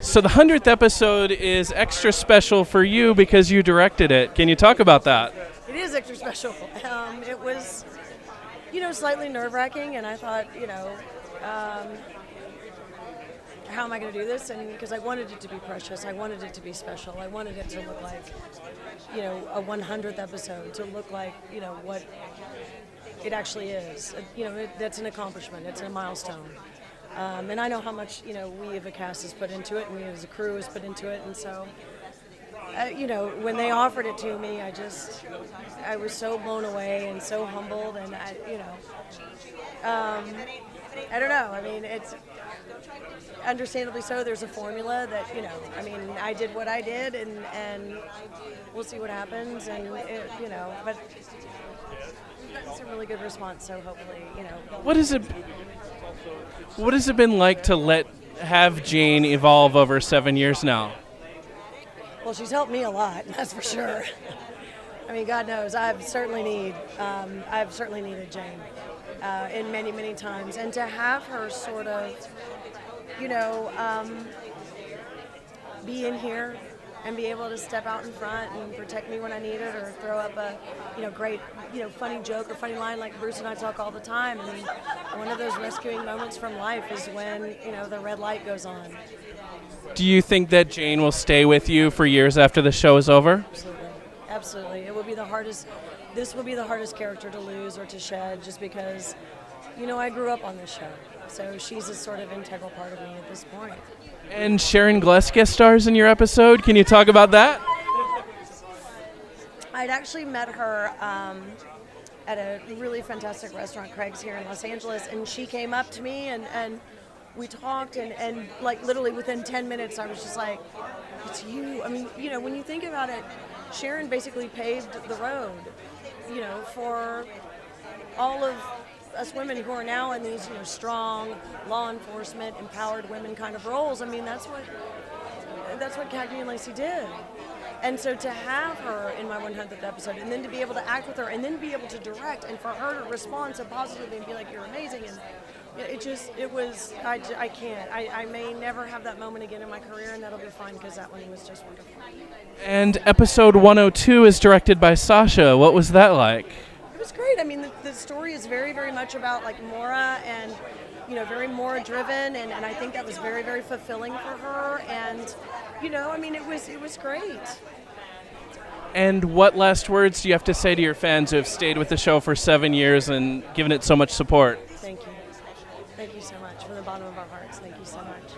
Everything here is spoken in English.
So the 100th episode is extra special for you because you directed it. Can you talk about that? It is extra special. It was, slightly nerve-wracking, and I thought, how am I going to do this? And because I wanted it to be precious, I wanted it to be special, I wanted it to look like, a 100th episode, to look like, what it actually is. That's an accomplishment. It's a milestone. And I know how much, we as a cast has put into it, and we as a crew has put into it, and so, when they offered it to me, I was so blown away and so humbled, and I don't know. I mean, it's understandably so. There's a formula that, I did what I did, and we'll see what happens, and but we've gotten some really good response, so hopefully, What has it been like to have Jane evolve over 7 years now? Well, she's helped me a lot, that's for sure. I mean, God knows, I've certainly needed Jane in many, many times. And to have her sort of, be in here and be able to step out in front and protect me when I need it, or throw up a, great, funny joke or funny line like Bruce and I talk all the time. I mean, one of those rescuing moments from life is when, the red light goes on. Do you think that Jane will stay with you for years after the show is over? Absolutely. Absolutely. It will be the hardest, this will be the hardest character to lose or to shed, just because, I grew up on this show. So she's a sort of integral part of me at this point. And Sharon Gless guest stars in your episode. Can you talk about that? I'd actually met her at a really fantastic restaurant, Craig's, here in Los Angeles, and she came up to me and we talked, and like literally within 10 minutes I was just like, it's you. I mean, when you think about it, Sharon basically paved the road, for all of us women who are now in these, strong law enforcement, empowered women kind of roles. I mean, that's what Cagney and Lacey did. And so to have her in my 100th episode, and then to be able to act with her, and then be able to direct, and for her to respond so positively and be like, you're amazing, and I can't. I may never have that moment again in my career, and that'll be fine, because that one was just wonderful. And episode 102 is directed by Sasha. What was that like? It was great. I mean, the story is very, very much about like Maura, and very Maura driven, and I think that was very, very fulfilling for her, and it was great. And what last words do you have to say to your fans who have stayed with the show for 7 years and given it so much support? Thank you. Thank you so much, from the bottom of our hearts. Thank you so much.